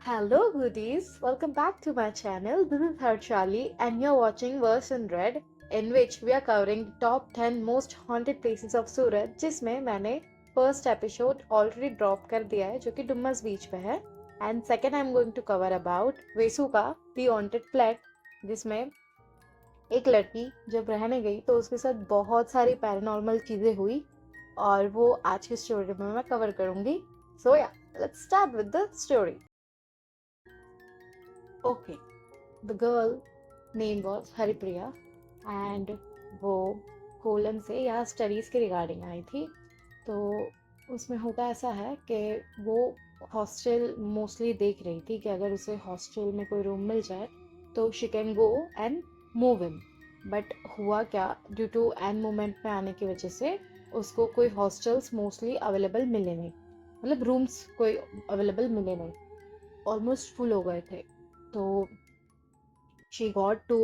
Hello, goodies! Welcome back to my channel. This is Harshali, and you're watching Verse in Red, in which we are covering the top 10 most haunted places of Surat, जिसमें मैंने first episode already drop कर दिया है जो कि डुम्मस beach पे है and second I am going to cover about वेसुका दी हॉन्टेड फ्लैट जिसमें एक लड़की जब रहने गई तो उसके साथ बहुत सारी पैरानॉर्मल चीज़ें हुई और वो आज की स्टोरी में मैं कवर करूंगी. सो या let's start with the story. Okay, the girl name was Haripriya and वो कोलन से यहाँ स्टडीज़ के रिगार्डिंग आई थी. तो उसमें होता ऐसा है कि वो हॉस्टल मोस्टली देख रही थी कि अगर उसे हॉस्टल में कोई रूम मिल जाए तो she can go and move in. But हुआ क्या, ड्यू टू एंड मोमेंट में आने की वजह से उसको कोई हॉस्टल्स मोस्टली अवेलेबल मिले नहीं, मतलब रूम्स कोई अवेलेबल मिले नहीं, ऑलमोस्ट फुल हो गए थे. तो शी गॉट टू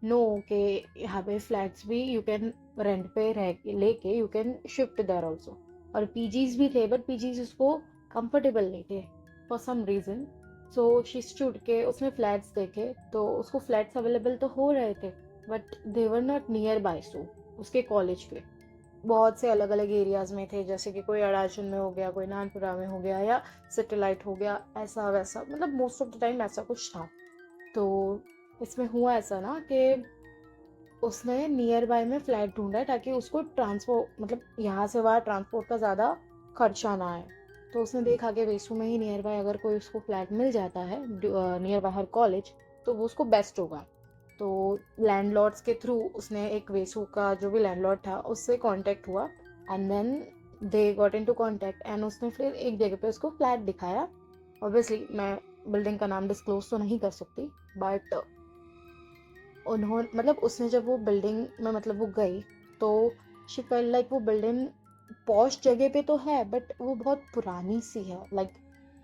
नो कि यहाँ पे फ्लैट्स भी यू कैन रेंट पे रह लेके you can shift there also. और पीजीज भी थे बट पीजीज उसको कंफर्टेबल नहीं थे for some reason. So she stood के उसमें फ्लैट्स देखे तो उसको फ्लैट्स अवेलेबल तो हो रहे थे but they were not nearby. So उसके कॉलेज के बहुत से अलग अलग एरियाज में थे, जैसे कि कोई अड़ाचन में हो गया, कोई नानपुरा में हो गया या सेटेलाइट हो गया, ऐसा वैसा, मतलब मोस्ट ऑफ द टाइम ऐसा कुछ था. तो इसमें हुआ ऐसा ना कि उसने नियर बाय में फ्लैट ढूंढा ताकि उसको ट्रांसपोर्ट, मतलब यहाँ से वहाँ ट्रांसपोर्ट का ज़्यादा खर्चा ना आए. तो उसने देखा कि वेसू में ही नियर बाय अगर कोई उसको फ्लैट मिल जाता है नियर बाय हर कॉलेज तो वो उसको बेस्ट होगा. तो लैंडलॉर्ड्स के थ्रू उसने एक वेसू का जो भी लैंडलॉर्ड था उससे कांटेक्ट हुआ and then they got into contact and उसने फिर एक जगह पे उसको फ्लैट दिखाया. ऑब्वियसली मैं बिल्डिंग का नाम डिस्क्लोज तो नहीं कर सकती बट उन्होंने, मतलब उसने जब वो बिल्डिंग में मतलब वो गई तो शी फेल्ट लाइक वो बिल्डिंग पॉश जगह पे तो है बट वो बहुत पुरानी सी है. लाइक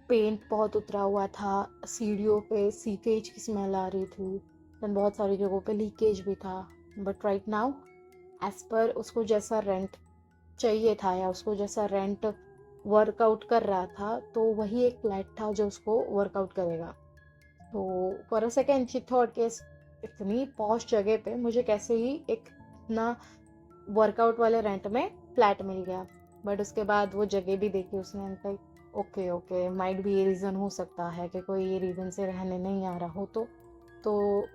पेंट बहुत उतरा हुआ था, सीढ़ियों पे सीकेज की स्मेल आ रही थी, देन बहुत सारी जगहों पे लीकेज भी था. But right now as per उसको जैसा रेंट चाहिए था या उसको जैसा रेंट वर्कआउट कर रहा था तो वही एक फ्लैट था जो उसको वर्कआउट करेगा. तो for a second she thought कि इतनी पॉश जगह पे मुझे कैसे ही एक इतना वर्कआउट वाले रेंट में फ्लैट मिल गया. बट उसके बाद वो जगह भी देखी उसने, ओके ओके माइट भी ये रीज़न हो सकता है कि कोई ये रीज़न से रहने नहीं आ रहा हो. तो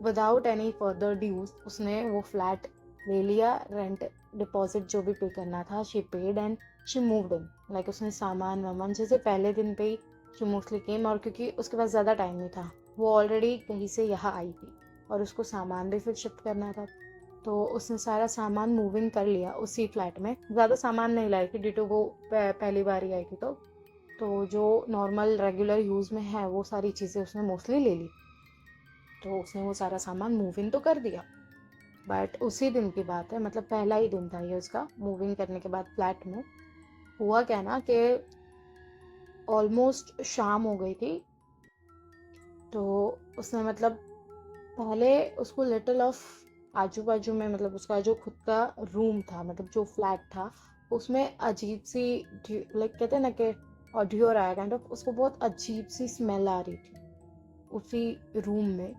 विदाउट एनी फर्दर ड्यूज उसने वो फ्लैट ले लिया. रेंट डिपॉजिट जो भी पे करना था she paid and she moved in. Like उसने सामान वामान जैसे पहले दिन पे ही शी मोस्टली केम, और क्योंकि उसके पास ज़्यादा टाइम नहीं था, वो ऑलरेडी कहीं से यहाँ आई थी और उसको सामान भी फिर शिफ्ट करना था. तो उसने सारा सामान मूविंग कर लिया उसी फ्लैट में. ज़्यादा सामान नहीं लाई थी ड्यू टू वो पहली बार ही आई थी. तो जो नॉर्मल रेगुलर यूज़ में है वो सारी चीज़ें उसने मोस्टली ले ली. तो उसने वो सारा सामान मूव इन तो कर दिया. बट उसी दिन की बात है, मतलब पहला ही दिन था ये उसका मूविंग करने के बाद फ्लैट में. हुआ क्या ना कि ऑलमोस्ट शाम हो गई थी. तो उसने मतलब पहले उसको लिटिल ऑफ आजू बाजू में, मतलब उसका जो खुद का रूम था, मतलब जो फ्लैट था उसमें अजीब सी, लाइक कहते हैं ना कि ऑडियो रहा काइंड ऑफ, उसको बहुत अजीब सी स्मेल आ रही थी उसी रूम में.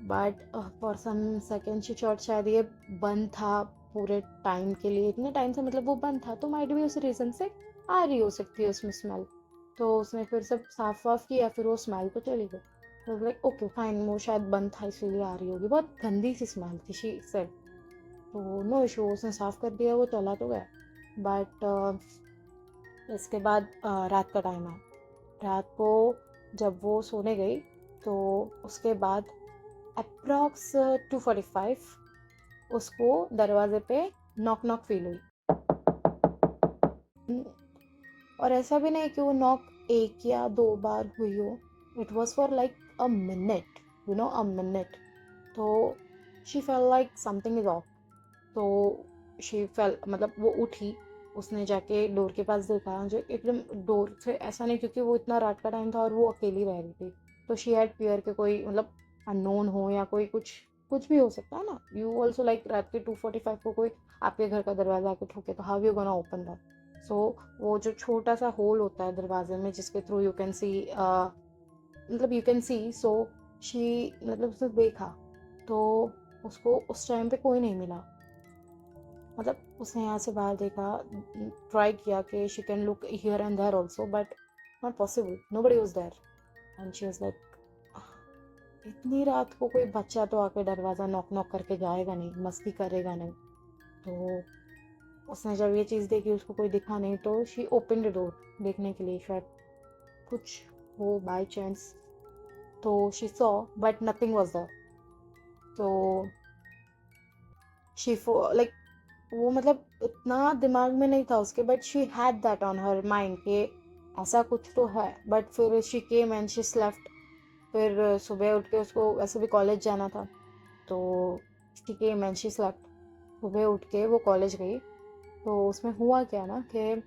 But for some second she thought शायद ये बंद था पूरे टाइम के लिए, इतने टाइम से मतलब वो बंद था तो माइट भी उस रीज़न से आ रही हो सकती है उसमें स्मेल. तो उसने फिर सब साफ वाफ किया, फिर वो स्मेल तो चली गई. तो लाइक ओके फाइन, वो शायद बंद था इसीलिए आ रही होगी, बहुत गंदी सी स्मेल थी शी सेड. तो नो इशू, उसने साफ कर दिया, वो चला तो गया. बट इसके बाद रात का टाइम आया. रात को जब वो सोने गई तो उसके बाद अप्रॉक्स 2:45 उसको दरवाजे पे नॉक नॉक फील हुई. और ऐसा भी नहीं कि वो नॉक एक या दो बार हुई हो, it was for like a minute, you know a minute. तो she felt like something is off. तो शी फेल, मतलब वो उठी, उसने जाके डोर के पास देखा जो एकदम डोर से ऐसा नहीं, क्योंकि वो इतना रात का टाइम था और वो अकेली रह रही थी. तो शी हैड फियर के कोई मतलब अननोन हो या कोई कुछ कुछ भी हो सकता है ना. यू ऑल्सो लाइक रात के 2:45 को कोई आपके घर का दरवाजा आके ठोके तो how you gonna open that. So वो जो छोटा सा होल होता है दरवाजे में जिसके थ्रू यू कैन सी मतलब you can see, so she मतलब उसने देखा तो उसको उस टाइम पे कोई नहीं मिला। मतलब उसने यहाँ से बाहर देखा, ट्राई किया कि she can look here and there also, but not possible, nobody was there. And she was like, इतनी रात को कोई बच्चा तो आके दरवाज़ा नॉक नॉक करके जाएगा नहीं, मस्ती करेगा नहीं। तो उसने जब ये चीज़ देखी, उसको कोई दिखा नहीं, तो शी ओपन द डोर देखने के लिए शायद कुछ हो बाय चांस। तो she saw but nothing was there. तो शी लाइक वो मतलब इतना दिमाग में नहीं था उसके, but she had that on her mind कि ऐसा कुछ तो है। बट फिर she came and she slept. फिर सुबह उठ के उसको वैसे भी कॉलेज जाना था, तो शी केम एंड शी स्लेफ्ट। सुबह उठ के वो कॉलेज गई। तो उसमें हुआ क्या ना कि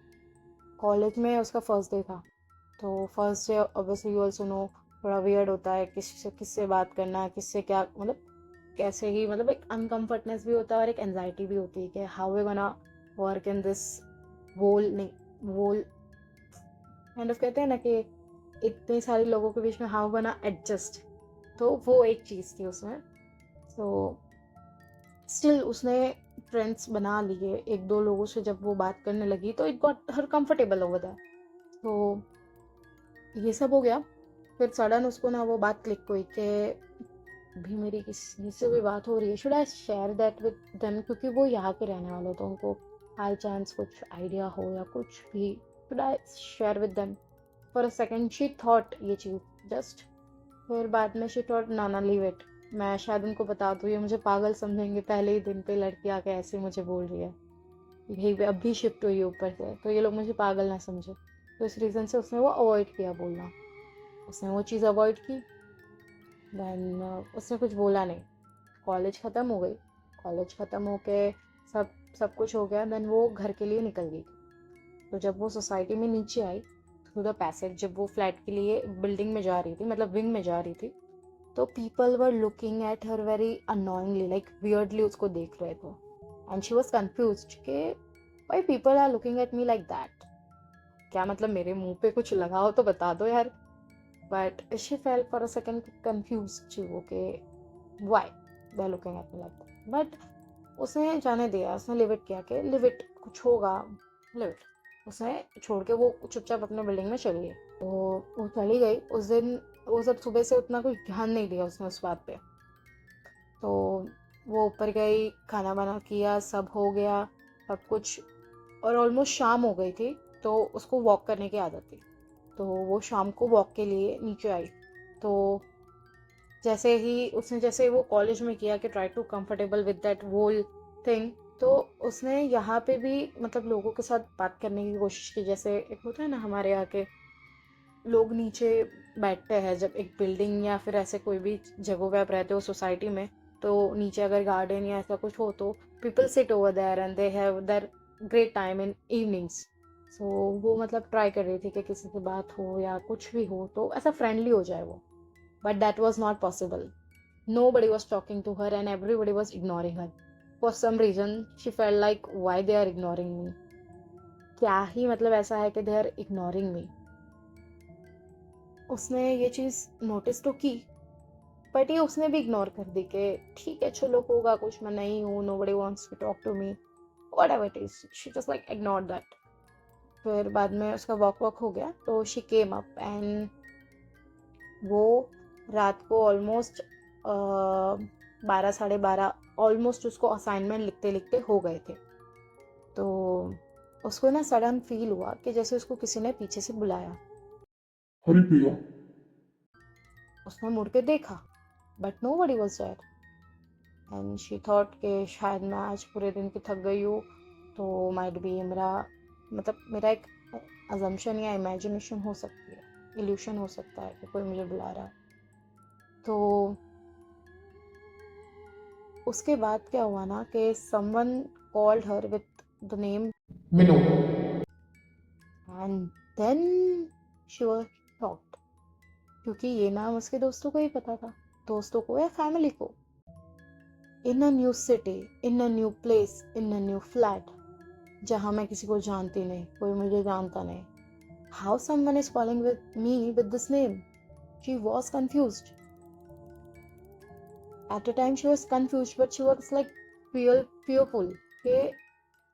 कॉलेज में उसका फर्स्ट डे था। तो first day obviously you also know, थोड़ा वियर्ड होता है, किससे बात करना, किससे क्या, मतलब कैसे ही, मतलब एक अनकम्फर्टनेस भी होता है और एक एनजाइटी भी होती है कि how we gonna work in this whole, नहीं वोल काइंड ऑफ, कहते हैं ना कि इतने सारे लोगों के बीच में हाउ गोना एडजस्ट। तो वो एक चीज़ थी उसमें। तो स्टिल उसने फ्रेंड्स बना लिए, एक दो लोगों से जब वो बात करने लगी तो it got her comfortable over that. तो ये सब हो गया। फिर सडन उसको ना वो बात क्लिक हुई कि भी मेरी किसी से भी बात हो रही है, should I share that with them, क्योंकि वो यहाँ के रहने वाले, तो उनको हाई चांस कुछ आइडिया हो या कुछ भी, should I share with them. For a second she thought ये चीज़ जस्ट, फिर बाद में शी थॉट ना ना लीव इट, मैं शायद उनको बता दूँ, ये मुझे पागल समझेंगे, पहले ही दिन पे लड़की आके ऐसे मुझे बोल रही है, यही पे अभी शिफ्ट हुई है ऊपर से, तो ये लोग मुझे पागल ना समझे। तो इस रीज़न से उसने वो अवॉइड किया बोलना, उसने वो चीज़ अवॉइड की। देन उसने कुछ बोला नहीं। कॉलेज ख़त्म हो गई, कॉलेज ख़त्म होके सब सब कुछ हो गया। देन वो घर के लिए निकल गई। तो जब वो सोसाइटी में नीचे आई थ्रू द पैसेज, जब वो फ्लैट के लिए बिल्डिंग में जा रही थी, मतलब विंग में जा रही थी, तो people were looking at her very annoyingly, like weirdly उसको देख रहे थे। एंड शी वॉज कन्फ्यूज कि why people are looking at me like that, क्या मतलब मेरे मुंह पे कुछ लगा हो तो बता दो यार। But she felt for a second confuse too, okay why they are looking at me like that. But उसने जाने दिया, उसने लिव इट किया कि लिव इट, कुछ होगा, लिव इट। उसने छोड़ के वो चुपचाप अपने बिल्डिंग में चली गई। तो वो चली गई उस दिन, वो सब सुबह से उतना कोई ध्यान नहीं दिया उसने उस बात पे। तो वो ऊपर गई, खाना वाना किया, सब हो गया, सब कुछ, और ऑलमोस्ट शाम हो गई थी। तो उसको वॉक करने की आदत थी, तो वो शाम को वॉक के लिए नीचे आई। तो जैसे ही उसने, जैसे वो कॉलेज में किया कि try to comfortable with that whole thing, तो उसने यहाँ पे भी मतलब लोगों के साथ बात करने की कोशिश की। जैसे एक होता है ना हमारे यहाँ के लोग नीचे बैठते हैं जब एक बिल्डिंग या फिर ऐसे कोई भी जगह पे आप रहते हो सोसाइटी में, तो नीचे अगर गार्डन या ऐसा कुछ हो तो people sit over there and they have their great time in evenings. So वो मतलब ट्राई कर रही थी कि किसी से बात हो या कुछ भी हो तो ऐसा फ्रेंडली हो जाए वो, but that was not possible. Nobody was talking to her and everybody was ignoring her. For some reason, she felt like why they are ignoring me. क्या ही मतलब ऐसा है कि they are ignoring me. उसने ये चीज़ नोटिस तो की, but ये उसने भी इग्नोर कर दी कि ठीक है चलो होगा कुछ, मैं नहीं हूँ, nobody wants to talk to me, whatever it is. She just like ignored that. फिर बाद में उसका वॉक वॉक हो गया तो she came up and वो रात को ऑलमोस्ट 12 साढ़े 12 ऑलमोस्ट उसको असाइनमेंट लिखते लिखते हो गए थे। तो उसको ना सडन फील हुआ कि जैसे उसको किसी ने पीछे से बुलाया। हरिप्रिया, उसने मुड़ के देखा, but nobody was there. And she thought कि शायद मैं आज पूरे दिन की थक गई हूँ, तो माइट बी मेरा, मतलब मेरा एक अजम्पशन या इमेजिनेशन हो सकती है, इल्यूशन हो सकता है कि कोई मुझे बुला रहा है। तो उसके बाद क्या हुआ ना कि someone called her with the name Mino. And then she was shocked, क्योंकि ये नाम उसके दोस्तों को ही पता था, दोस्तों को या फैमिली को। In a new city, in a new place, in a new flat, जहाँ मैं किसी को जानती नहीं, कोई मुझे जानता नहीं, how someone is calling with me with this name. She was confused at a time, she was confused but she was like fearful कि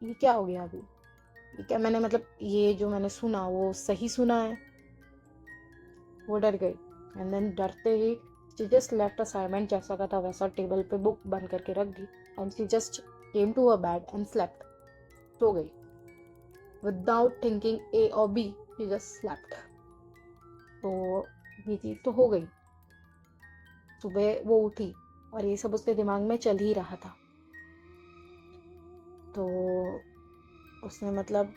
ये क्या हो गया अभी, ये क्या मैंने मतलब ये जो मैंने सुना वो सही सुना है। वो डर गई एंड देन डरते ही शी जस्ट लेफ्ट असाइनमेंट जैसा का था वैसा टेबल पे बुक बंद करके रख दी and she just came to a bed and slept. सो गई विदाउट थिंकिंग ए और बी, शी जस्ट स्लेप्ट। तो ये चीज़ तो हो गई। सुबह वो उठी और ये सब उसके दिमाग में चल ही रहा था। तो उसने मतलब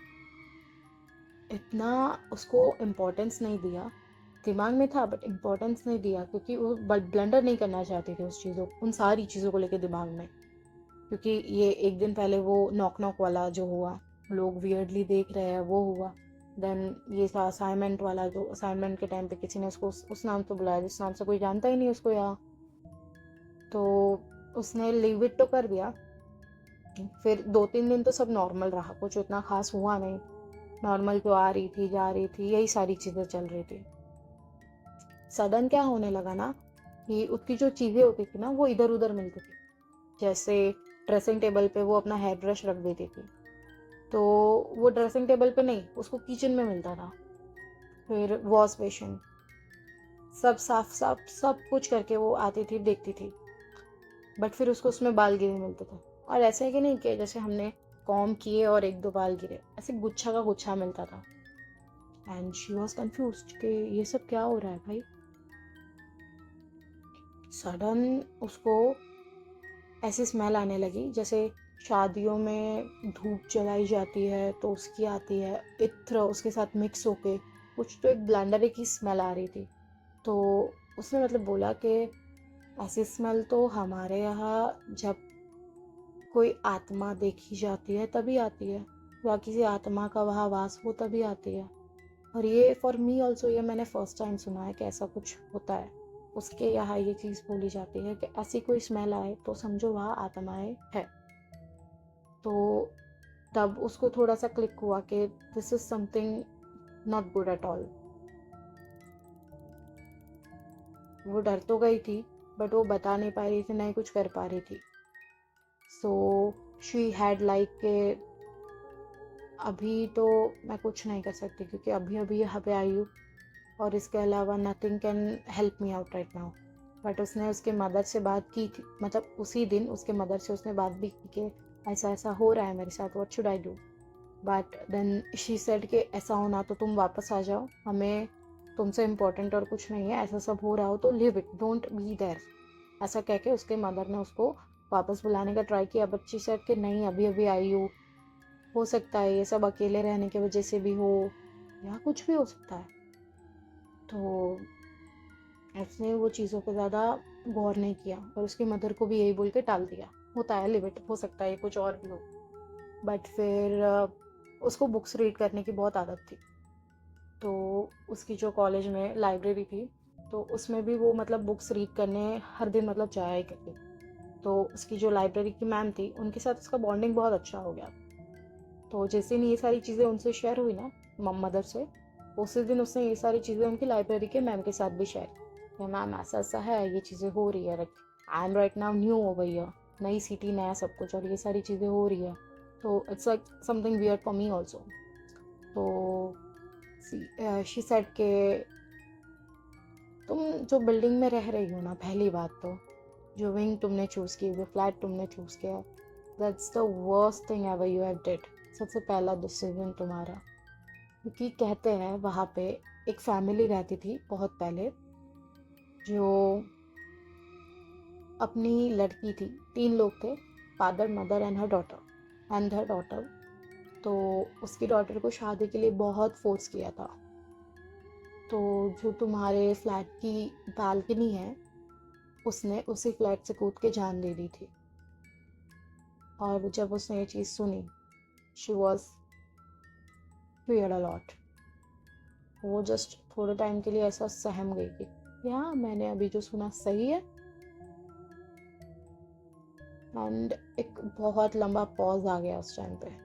इतना उसको इम्पोर्टेंस नहीं दिया, दिमाग में था बट इम्पोर्टेंस नहीं दिया क्योंकि वो ब्लंडर नहीं करना चाहती थी उस चीज़ों उन सारी चीज़ों को लेकर दिमाग में। क्योंकि ये एक दिन पहले वो नॉक नॉक वाला जो हुआ, लोग वियर्डली देख रहे हैं, वो हुआ। देन ये था असाइनमेंट वाला, जो असाइनमेंट के टाइम पे किसी ने उसको उस नाम से बुलाया जिस नाम से कोई जानता ही नहीं उसको यहाँ। तो उसने लीव इट तो कर दिया। फिर 2-3 दिन तो सब नॉर्मल रहा, कुछ इतना खास हुआ नहीं। नॉर्मल तो आ रही थी जा रही थी, यही सारी चीज़ें चल रही थी। सडन क्या होने लगा ना कि उसकी जो चीज़ें होती थी ना वो इधर उधर मिलती थी। जैसे ड्रेसिंग टेबल पे वो अपना हेयर ब्रश रख देती थी, तो वो ड्रेसिंग टेबल पे नहीं, उसको किचन में मिलता था। फिर वॉश बेसिन सब साफ साफ सब कुछ करके वो आती थी देखती थी, बट फिर उसको उसमें बाल गिरे मिलते थे। और ऐसे है कि नहीं कि जैसे हमने कॉम किए और 1-2 बाल गिरे, ऐसे गुच्छा का गुच्छा मिलता था। एंड शी वॉज कन्फ्यूज्ड कि ये सब क्या हो रहा है भाई। सडन उसको ऐसी स्मेल आने लगी जैसे शादियों में धूप जलाई जाती है तो उसकी आती है, इत्र उसके साथ मिक्स होके कुछ तो एक ब्लेंडर की स्मेल आ रही थी। तो उसने मतलब बोला कि ऐसी स्मेल तो हमारे यहाँ जब कोई आत्मा देखी जाती है तभी आती है, या किसी आत्मा का वहाँ वास हो तभी आती है। और ये फॉर मी ऑल्सो, ये मैंने फर्स्ट टाइम सुना है कि ऐसा कुछ होता है। उसके यहाँ ये चीज़ बोली जाती है कि ऐसी कोई स्मेल आए तो समझो वहाँ आत्माएं है। तो तब उसको थोड़ा सा क्लिक हुआ कि this is something not good at all. वो डर तो गई थी बट वो बता नहीं पा रही थी, नहीं कुछ कर पा रही थी। सो शी हैड लाइक के अभी तो मैं कुछ नहीं कर सकती क्योंकि अभी अभी यहाँ पे आई हूँ और इसके अलावा nothing can help me out right now. But उसने उसके मदर से बात की थी, मतलब उसी दिन उसके मदर से उसने बात भी की कि ऐसा ऐसा हो रहा है मेरे साथ, what should I do. But then she said कि ऐसा होना तो तुम वापस आ जाओ, हमें तुमसे इम्पोर्टेंट और कुछ नहीं है, ऐसा सब हो रहा हो तो leave it, don't be there. ऐसा कह के उसके मदर ने उसको वापस बुलाने का ट्राई किया बट शी सेड कि नहीं अभी अभी आई हो सकता है ये सब अकेले रहने की वजह से भी हो या कुछ भी हो सकता है। तो उसने वो चीज़ों पे ज़्यादा गौर नहीं किया और उसकी मदर को भी यही बोल के टाल दिया, होता है लिमिट, हो सकता है कुछ और भी हो। बट फिर उसको बुक्स रीड करने की बहुत आदत थी। तो उसकी जो कॉलेज में लाइब्रेरी थी तो उसमें भी वो मतलब बुक्स रीड करने हर दिन मतलब जाया ही करती। तो उसकी जो लाइब्रेरी की मैम थी उनके साथ उसका बॉन्डिंग बहुत अच्छा हो गया। तो जिस दिन ये सारी चीज़ें उनसे शेयर हुई ना मदर से, उसी दिन उसने ये सारी चीज़ें उनकी लाइब्रेरी के मैम के साथ भी शेयर की। मैम ऐसा ऐसा है, ये चीज़ें हो रही है, like I am right now new हो गई है, नई सिटी नया सब कुछ और ये सारी चीज़ें हो रही है। तो it's like something weird for me also. तो शी सेड के तुम जो बिल्डिंग में रह रही हो ना, पहली बात तो जो विंग तुमने चूज़ की, जो फ्लैट तुमने चूज़ किया, that's the worst thing ever you have did. सबसे पहला डिसीजन तुम्हारा। क्योंकि कहते हैं वहाँ पे एक फैमिली रहती थी बहुत पहले, जो अपनी लड़की थी, 3 लोग थे, father mother and her daughter. तो उसकी डॉटर को शादी के लिए बहुत फोर्स किया था। तो जो तुम्हारे फ्लैट की बालकनी है उसने उसी फ्लैट से कूद के जान दे दी थी। और जब उसने ये चीज़ सुनी, she was feared a lot. वो जस्ट थोड़े टाइम के लिए ऐसा सहम गई कि हाँ मैंने अभी जो सुना सही है। एंड एक बहुत लंबा पॉज आ गया उस टाइम पे।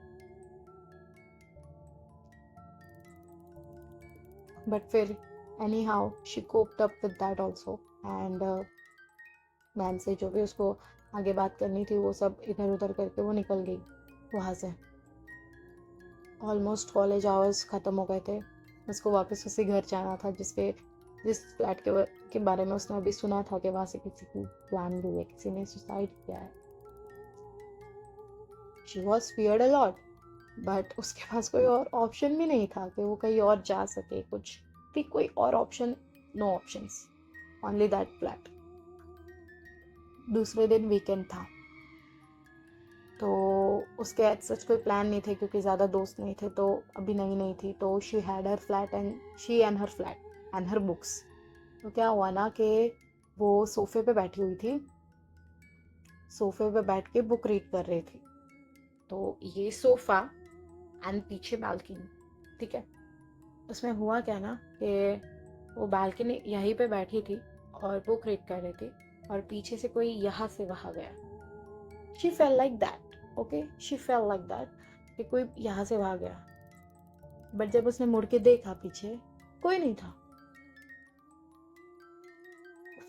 बट फिर any how she coped up with that also and ma'am से जो भी उसको आगे बात करनी थी वो सब इधर उधर करके वो निकल गई वहाँ से। ऑलमोस्ट कॉलेज आवर्स ख़त्म हो गए थे, उसको वापस उसी घर जाना था जिस फ्लैट के बारे में उसने अभी सुना था कि वहाँ से किसी की प्लान भी है, किसी ने सुसाइड किया है। She was feared a lot, but उसके पास कोई और ऑप्शन भी नहीं था कि वो कहीं और जा सके, कुछ भी कोई और option, no options, only that flat. दूसरे दिन वीकेंड था तो उसके एज सच कोई प्लान नहीं थे क्योंकि ज़्यादा दोस्त नहीं थे, तो अभी नई नई थी, तो she had her flat and her flat and her books. तो क्या हुआ ना कि वो सोफे पे बैठी हुई थी, सोफे पे बैठ के बुक रीड कर रही थी। तो ये सोफ़ा एंड पीछे बालकनी, ठीक है। उसमें हुआ क्या ना कि वो बालकनी यहीं पे बैठी थी और बुक रीड कर रही थी और पीछे से कोई यहाँ से वहाँ गया। She felt like that, okay, she felt like that कि कोई यहाँ से वहाँ गया। बट जब उसने मुड़ के देखा पीछे, कोई नहीं था।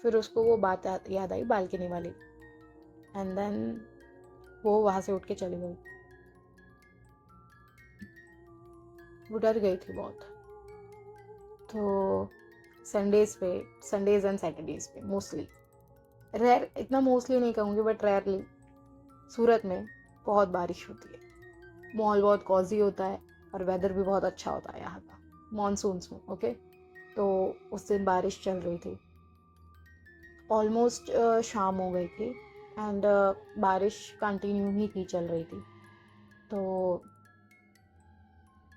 फिर उसको वो बात याद आई बालकनी वाली, एंड देन वो वहाँ से उठ के चली गई। वो डर गई थी बहुत। तो संडेज एंड सैटरडेज पे मोस्टली, रेयर, इतना मोस्टली नहीं कहूँगी बट रेयरली, सूरत में बहुत बारिश होती है। मॉल बहुत कॉजी होता है और वेदर भी बहुत अच्छा होता है यहाँ का मॉनसून्स में, ओके। तो उस दिन बारिश चल रही थी, ऑलमोस्ट शाम हो गई थी एंड बारिश कंटिन्यू ही थी, चल रही थी। तो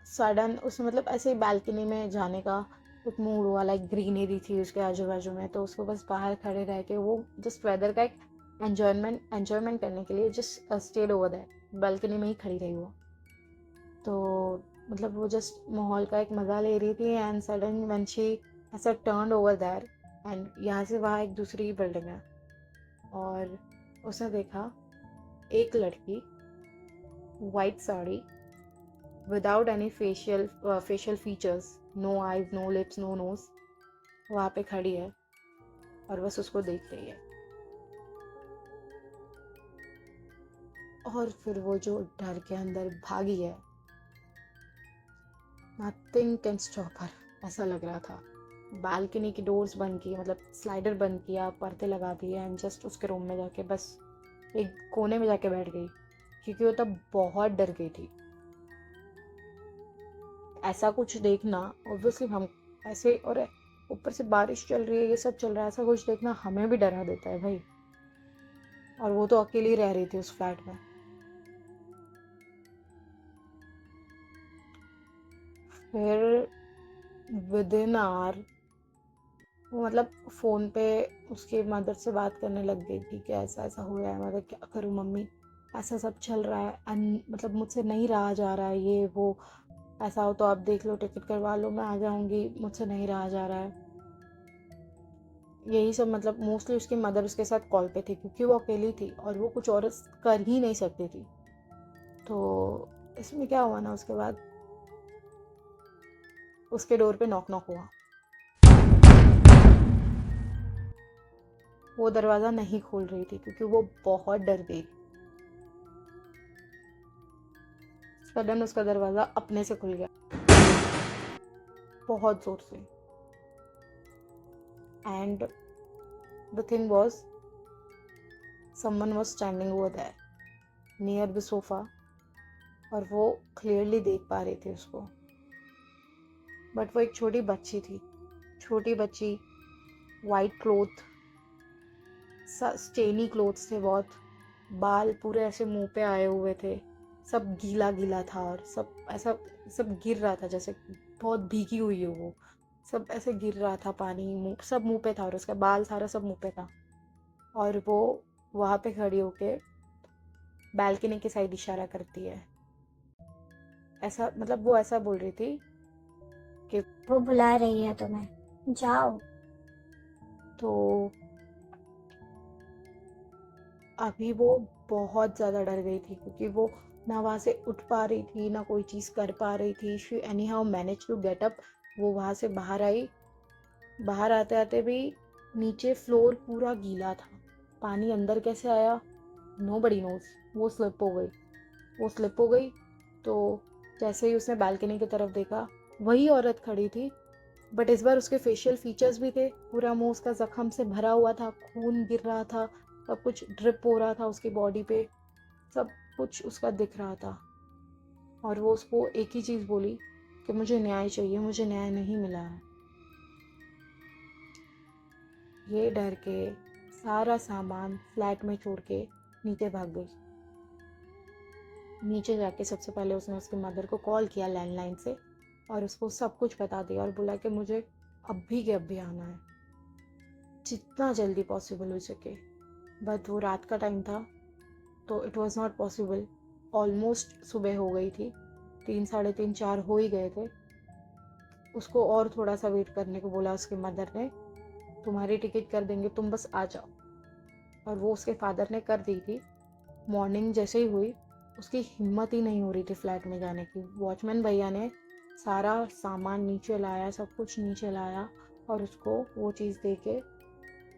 सडन उसमें मतलब ऐसे ही बालकनी में जाने का एक मूड हुआ, लाइक ग्रीनरी थी उसके आजू बाजू में, तो उसको बस बाहर खड़े रह के वो जस्ट वेदर का एक एन्जॉयमेंट करने के लिए just stayed over that, balcony में ही खड़ी रही वो। तो मतलब वो जस्ट माहौल का एक मज़ा ले रही थी एंड सडन व्हेन शी ऐसा टर्न ओवर दैर, एंड यहाँ से वहाँ एक दूसरी बिल्डिंग है और उसने देखा एक लड़की white sari without any facial features, no eyes no lips no nose, वहाँ पे खड़ी है और बस उसको देख रही है। और फिर वो जो डर के अंदर भागी है, नथिंग कैन स्टॉप हर, ऐसा लग रहा था। बालकनी की डोर्स बंद की, मतलब स्लाइडर बंद किया, पर्दे लगा दिए एंड जस्ट उसके रूम में जाके बस एक कोने में जाके बैठ गई क्योंकि वो तब बहुत डर गई थी। ऐसा कुछ देखना ऑब्वियसली हम ऐसे, और ऊपर से बारिश चल रही है, ये सब चल रहा है, ऐसा कुछ देखना हमें भी डरा देता है भाई। और वो तो अकेली रह रही थी उस फ्लैट में। फिर विद इन आवर वो मतलब फ़ोन पे उसकी मदर से बात करने लग गई थी कि ऐसा ऐसा हो रहा है, मतलब क्या करूँ मम्मी, ऐसा सब चल रहा है मतलब मुझसे नहीं रहा जा रहा है, ये वो, ऐसा हो तो आप देख लो, टिकट करवा लो, मैं आ जाऊँगी, मुझसे नहीं रहा जा रहा है। यही सब मतलब मोस्टली उसकी मदर उसके साथ कॉल पे थी क्योंकि वो अकेली थी और वो कुछ और कर ही नहीं सकती थी। तो इसमें क्या हुआ ना, उसके बाद उसके डोर पे नॉक नॉक हुआ। वो दरवाज़ा नहीं खोल रही थी क्योंकि वो बहुत डर गई। सडन उसका दरवाज़ा अपने से खुल गया, बहुत ज़ोर से। And the thing was someone was standing over there near the sofa और वो क्लियरली देख पा रही थी उसको। बट वो एक छोटी बच्ची थी, छोटी बच्ची, वाइट क्लोथ, स्टेनी क्लोथ्स थे बहुत, बाल पूरे ऐसे मुंह पे आए हुए थे, सब गीला गीला था और सब ऐसा सब गिर रहा था जैसे बहुत भीगी हुई है वो, सब ऐसे गिर रहा था, पानी मुंह सब मुंह पे था और उसका बाल सारा सब मुंह पे था। और वो वहाँ पे खड़ी होके बालकनी की साइड इशारा करती है, ऐसा मतलब वो ऐसा बोल रही थी कि वो बुला रही है तुम्हें, जाओ। तो अभी वो बहुत ज़्यादा डर गई थी क्योंकि वो ना वहाँ से उठ पा रही थी, ना कोई चीज़ कर पा रही थी। She anyhow manage to get up, वो वहाँ से बाहर आई बाहर आते आते भी नीचे फ्लोर पूरा गीला था। पानी अंदर कैसे आया, नोबडी नोज। वो स्लिप हो गई। तो जैसे ही उसने बालकनी की तरफ देखा, वही औरत खड़ी थी, बट इस बार उसके फेशियल फीचर्स भी थे। पूरा मुंह उसका जख्म से भरा हुआ था, खून गिर रहा था, सब कुछ ड्रिप हो रहा था उसकी बॉडी पे, सब कुछ उसका दिख रहा था। और वो उसको एक ही चीज़ बोली कि मुझे न्याय चाहिए, मुझे न्याय नहीं मिला है। ये डर के सारा सामान फ्लैट में छोड़ के नीचे भाग गई। नीचे जाके सबसे पहले उसने उसकी मदर को कॉल किया लैंडलाइन से, और उसको सब कुछ बता दिया और बोला कि मुझे अभी के अभी आना है, जितना जल्दी पॉसिबल हो सके। बट वो रात का टाइम था, तो it was not possible. Almost सुबह हो गई थी, 3, साढ़े 3, 4 हो ही गए थे। उसको और थोड़ा सा वेट करने को बोला उसकी मदर ने। तुम्हारी टिकट कर देंगे, तुम बस आ जाओ। और वो उसके फादर ने कर दी थी। मॉर्निंग जैसे ही हुई, उसकी हिम्मत ही नहीं हो रही थी फ्लैट में जाने की। वॉचमैन भैया ने सारा सामान नीचे लाया, सब कुछ नीचे लाया, और उसको वो चीज़ दे के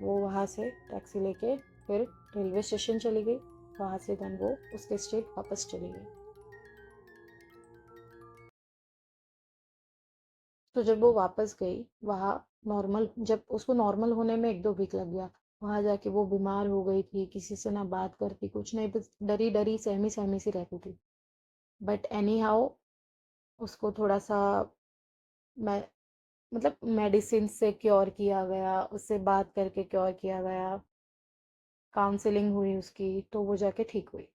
वो वहाँ से टैक्सी लेके फिर रेलवे स्टेशन चली गई। वहाँ से देन वो उसके स्टेट वापस चली गई। तो जब वो वापस गई, वहाँ नॉर्मल, जब उसको नॉर्मल होने में 1-2 वीक लग गया। वहाँ जाके वो बीमार हो गई थी, किसी से ना बात करती, कुछ नहीं, बस डरी डरी सहमी सहमी सी रहती थी। बट एनी हाउ उसको थोड़ा सा, मैं मतलब मेडिसिन से क्योर किया गया, उससे बात करके क्योर किया गया, काउंसलिंग हुई उसकी, तो वो जाके ठीक हुई।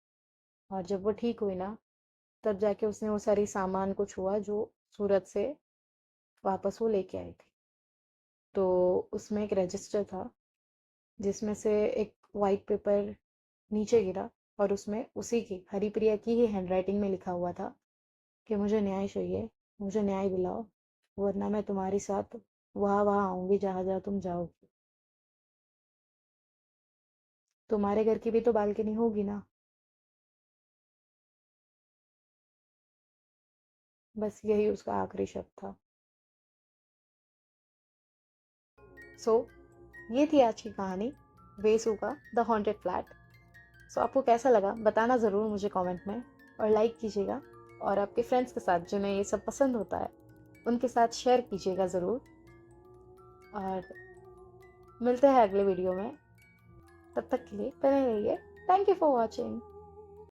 और जब वो ठीक हुई ना, तब जाके उसने वो सारी सामान कुछ हुआ जो सूरत से वापस वो लेके आई थी। तो उसमें एक रजिस्टर था, जिसमें से एक वाइट पेपर नीचे गिरा, और उसमें उसी की, हरिप्रिया की ही हैंडराइटिंग में लिखा हुआ था कि मुझे न्याय चाहिए, मुझे न्याय दिलाओ, वरना मैं तुम्हारी साथ वहाँ वहाँ आऊँगी जहाँ जहाँ तुम जाओगी। तुम्हारे घर की भी तो बालकनी होगी ना। बस यही उसका आखिरी शब्द था। सो ये थी आज की कहानी, वेसु का द हॉन्टेड फ्लैट। सो आपको कैसा लगा बताना ज़रूर मुझे कमेंट में, और लाइक कीजिएगा, और आपके फ्रेंड्स के साथ जिन्हें ये सब पसंद होता है उनके साथ शेयर कीजिएगा ज़रूर। और मिलते हैं अगले वीडियो में, तब तक के लिए बने रहिए। Thank you for watching.